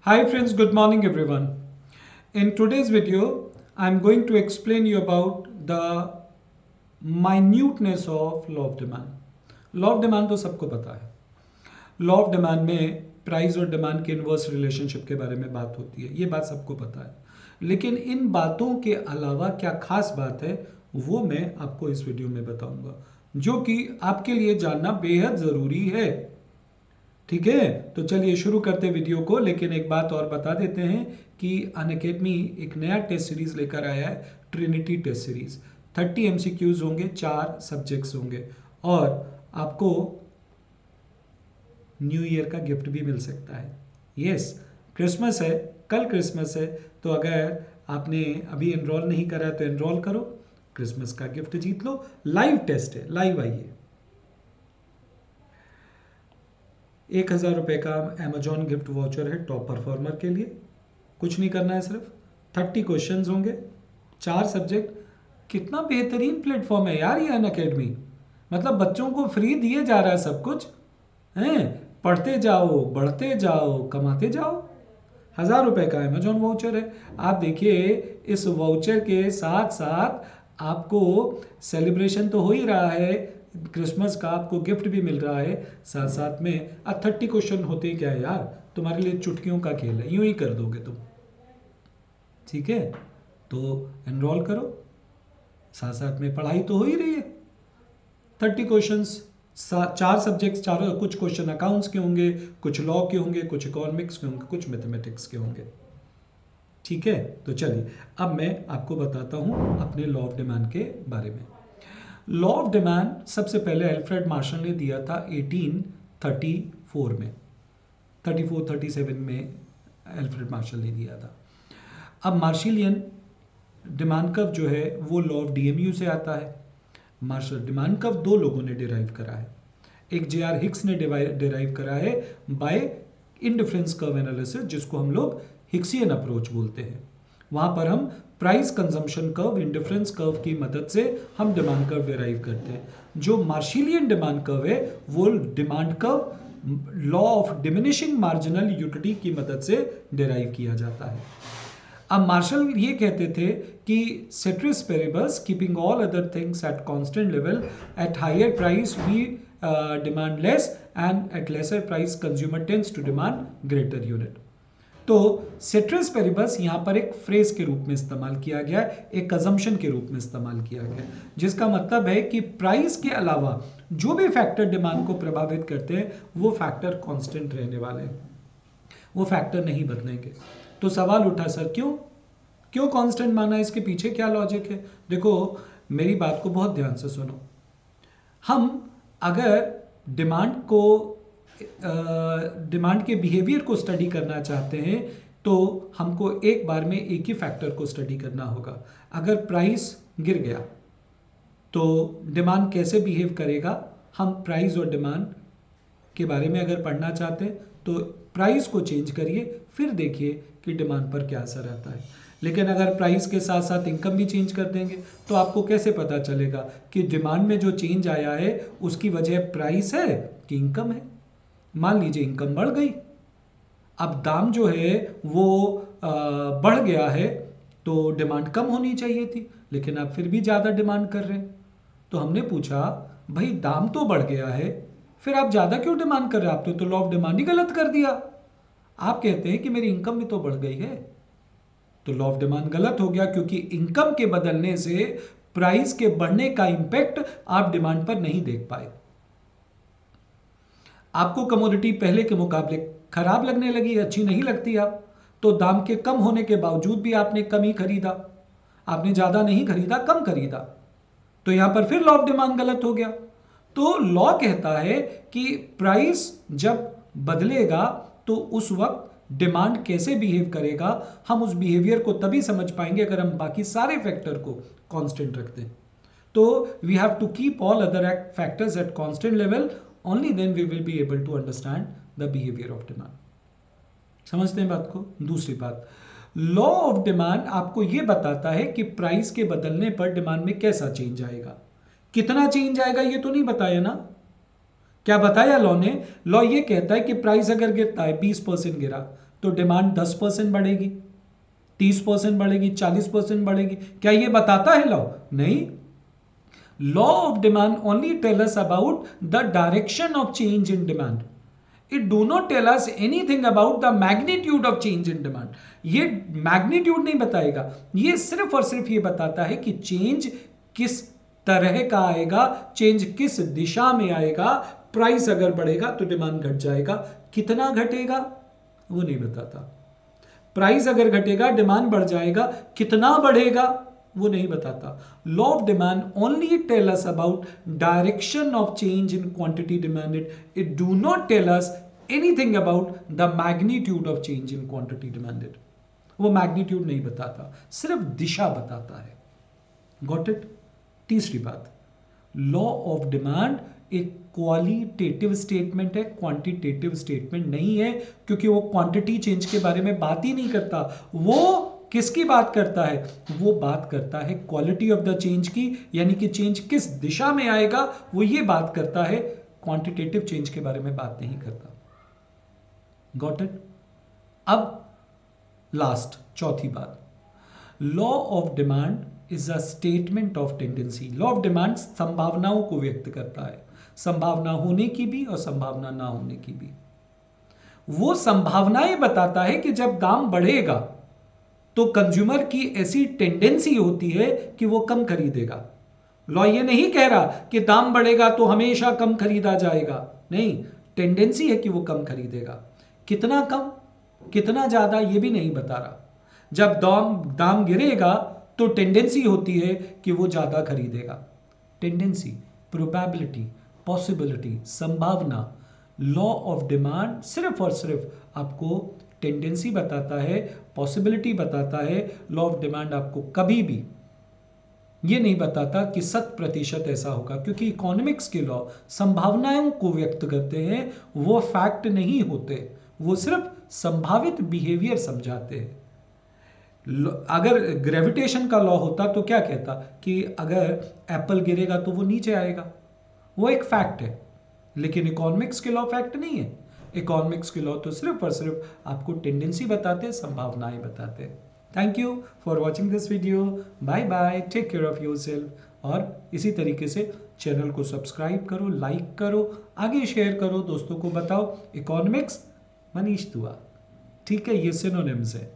Hi friends, good morning everyone. In today's video, I'm going to explain you about the minuteness of law of demand. Law of demand तो सबको पता है। Law of demand में price और demand के inverse relationship के बारे में बात होती है, ये बात सबको पता है। लेकिन इन बातों के अलावा क्या खास बात है वो मैं आपको इस वीडियो में बताऊंगा, जो कि आपके लिए जानना बेहद ज़रूरी है। ठीक है, तो चलिए शुरू करते हैं वीडियो को। लेकिन एक बात और बता देते हैं कि अनअकैडमी एक नया टेस्ट सीरीज लेकर आया है, ट्रिनिटी टेस्ट सीरीज। 30 एमसीक्यूज होंगे, 4 सब्जेक्ट्स होंगे और आपको न्यू ईयर का गिफ्ट भी मिल सकता है। यस, क्रिसमस है, कल क्रिसमस है, तो अगर आपने अभी एनरोल नहीं करा है तो एनरोल करो, क्रिसमस का गिफ्ट जीत लो। लाइव टेस्ट है, लाइव आइए। 1,000 रुपये का अमेजॉन गिफ्ट वाउचर है टॉप परफॉर्मर के लिए। कुछ नहीं करना है, सिर्फ 30 क्वेश्चंस होंगे, 4 सब्जेक्ट। कितना बेहतरीन प्लेटफॉर्म है यार ये अनअकैडमी। मतलब बच्चों को फ्री दिए जा रहा है सब कुछ, हैं? पढ़ते जाओ, बढ़ते जाओ, कमाते जाओ। 1,000 रुपये का अमेजॉन वाउचर है। आप देखिए, इस वाउचर के साथ साथ आपको सेलिब्रेशन तो हो ही रहा है, क्रिसमस का आपको गिफ्ट भी मिल रहा है साथ साथ में। अब 30 क्वेश्चन होते ही क्या है यार, तुम्हारे लिए चुटकियों का खेल है, यूं ही कर दोगे तुम। ठीक है, तो एनरोल करो, साथ साथ में पढ़ाई तो हो ही रही है। 30 क्वेश्चंस, 4 सब्जेक्ट्स, चारों। कुछ क्वेश्चन अकाउंट्स के होंगे, कुछ लॉ के होंगे, कुछ इकोनॉमिक्स के होंगे, कुछ मैथमेटिक्स के होंगे। ठीक है, तो चलिए अब मैं आपको बताता हूं अपने लॉ ऑफ डिमांड के बारे में। लॉ ऑफ डिमांड सबसे पहले अल्फ्रेड मार्शल ने दिया था 1834 में, 34-37 में अल्फ्रेड मार्शल ने दिया था। अब मार्शलियन डिमांड कर्व जो है वो लॉ ऑफ डीएमयू से आता है। मार्शल डिमांड कर्व 2 लोगों ने डिराइव करा है। एक जे.आर. हिक्स ने डिराइव करा है बाय इंडिफरेंस कर्व एनालिसिस, जिसको हम लोग हिक्सियन अप्रोच बोलते हैं। वहां पर हम price consumption curve, indifference curve की मदद से हम डिमांड कर्व डिराइव करते हैं। जो मार्शलियन डिमांड कर्व है वो demand curve law of diminishing marginal utility की मदद से डिराइव किया जाता है। अब मार्शल ये कहते थे कि ceteris paribus, keeping all other things at constant level, at higher price we demand less and at lesser price consumer tends to demand greater unit. तो ceteris paribus यहाँ पर एक फ्रेज के रूप में इस्तेमाल किया गया है, एक अजम्पशन के रूप में इस्तेमाल किया गया है, जिसका मतलब है कि प्राइस के अलावा जो भी फैक्टर डिमांड को प्रभावित करते हैं वो फैक्टर कांस्टेंट रहने वाले हैं, वो फैक्टर नहीं बदलेंगे। तो सवाल उठा, सर क्यों कांस्टेंट माना, इसके पीछे क्या लॉजिक है? देखो, मेरी बात को बहुत ध्यान से सुनो। हम अगर डिमांड के बिहेवियर को स्टडी करना चाहते हैं तो हमको एक बार में एक ही फैक्टर को स्टडी करना होगा। अगर प्राइस गिर गया तो डिमांड कैसे बिहेव करेगा, हम प्राइस और डिमांड के बारे में अगर पढ़ना चाहते हैं तो प्राइस को चेंज करिए, फिर देखिए कि डिमांड पर क्या असर आता है। लेकिन अगर प्राइस के साथ साथ इनकम भी चेंज कर देंगे तो आपको कैसे पता चलेगा कि डिमांड में जो चेंज आया है उसकी वजह प्राइस है कि इनकम है? मान लीजिए इनकम बढ़ गई, अब दाम जो है वो बढ़ गया है, तो डिमांड कम होनी चाहिए थी, लेकिन आप फिर भी ज़्यादा डिमांड कर रहे हैं। तो हमने पूछा, भाई दाम तो बढ़ गया है, फिर आप ज़्यादा क्यों डिमांड कर रहे हैं? आपने तो लॉ ऑफ डिमांड ही गलत कर दिया। आप कहते हैं कि मेरी इनकम भी तो बढ़ गई है, तो लॉ ऑफ डिमांड गलत हो गया, क्योंकि इनकम के बदलने से प्राइस के बढ़ने का इंपैक्ट आप डिमांड पर नहीं देख पाए। आपको कमोडिटी पहले के मुकाबले खराब लगने लगी, अच्छी नहीं लगती आप, तो दाम के कम होने के बावजूद भी आपने कम ही खरीदा, आपने ज़्यादा नहीं खरीदा, कम खरीदा, तो यहां पर फिर लॉ ऑफ डिमांड गलत हो गया। तो लॉ कहता है कि प्राइस जब बदलेगा तो उस वक्त डिमांड कैसे बिहेव करेगा, हम उस बिहेवियर को तभी समझ पाएंगे अगर हम बाकी सारे फैक्टर को कांस्टेंट रखते हैं। तो we have to keep all other factors at constant level, only then we will be able to understand the behaviour of demand. समझते हैं बात को? दूसरी बात, लॉ ऑफ डिमांड आपको यह बताता है कि प्राइस के बदलने पर डिमांड में कैसा चेंज आएगा। कितना चेंज आएगा ये तो नहीं बताया ना, क्या बताया लॉ ने? लॉ ये कहता है कि प्राइस अगर गिरता है 20% गिरा तो डिमांड 10% बढ़ेगी, 30% बढ़ेगी, 40% बढ़ेगी। क्या ये बताता है लॉ? नहीं। Law of demand only tell us about the direction of change in demand. It do not tell us anything about the magnitude of change in demand. ये मैग्नीट्यूड नहीं बताएगा, ये सिर्फ और सिर्फ ये बताता है कि चेंज किस तरह का आएगा, चेंज किस दिशा में आएगा। प्राइस अगर बढ़ेगा तो डिमांड घट जाएगा, कितना घटेगा वो नहीं बताता। प्राइस अगर घटेगा डिमांड बढ़ जाएगा, कितना बढ़ेगा वो नहीं बताता। Law of demand only tell us about direction of change in quantity demanded. It do not tell us anything about the magnitude of change in quantity demanded. वो मैग्नीट्यूड नहीं बताता, सिर्फ दिशा बताता है। Got it? तीसरी बात, लॉ ऑफ डिमांड एक क्वालिटेटिव स्टेटमेंट है, क्वांटिटेटिव स्टेटमेंट नहीं है, क्योंकि वो क्वांटिटी चेंज के बारे में बात ही नहीं करता। वो किसकी बात करता है? वो बात करता है क्वालिटी ऑफ द चेंज की, यानी कि चेंज किस दिशा में आएगा वो ये बात करता है, क्वांटिटेटिव चेंज के बारे में बात नहीं करता। Got it? अब लास्ट चौथी बात, law of demand is a statement of tendency. Law of demand संभावनाओं को व्यक्त करता है, संभावना होने की भी और संभावना ना होने की भी। वो संभावनाएं बताता है कि जब दाम बढ़ेगा तो कंज्यूमर की ऐसी टेंडेंसी होती है कि वो कम खरीदेगा। लॉ ये नहीं कह रहा कि दाम बढ़ेगा तो हमेशा कम खरीदा जाएगा, नहीं, टेंडेंसी है कि वो कम खरीदेगा। कितना कम, कितना ज्यादा, ये भी नहीं बता रहा। जब दाम गिरेगा तो टेंडेंसी होती है कि वो ज्यादा खरीदेगा। टेंडेंसी, प्रोबेबिलिटी, पॉसिबिलिटी, संभावना। लॉ ऑफ डिमांड सिर्फ और सिर्फ आपको टेंडेंसी बताता है, पॉसिबिलिटी बताता है। लॉ ऑफ डिमांड आपको कभी भी ये नहीं बताता कि 100% ऐसा होगा, क्योंकि इकोनॉमिक्स के लॉ संभावनाओं को व्यक्त करते हैं, वो फैक्ट नहीं होते, वो सिर्फ संभावित बिहेवियर समझाते हैं। अगर ग्रेविटेशन का लॉ होता तो क्या कहता कि अगर एप्पल गिरेगा तो वो नीचे आएगा, वो एक फैक्ट है। लेकिन इकोनॉमिक्स के लॉ फैक्ट नहीं है। इकोनॉमिक्स के लॉ तो सिर्फ और सिर्फ आपको टेंडेंसी बताते हैं, संभावनाएं बताते हैं। Thank you for watching this video. Bye bye, take care of yourself. और इसी तरीके से चैनल को सब्सक्राइब करो, लाइक करो, आगे शेयर करो, दोस्तों को बताओ। इकोनॉमिक्स, मनीष दुआ। ठीक है, ये सिनोनिम्स है।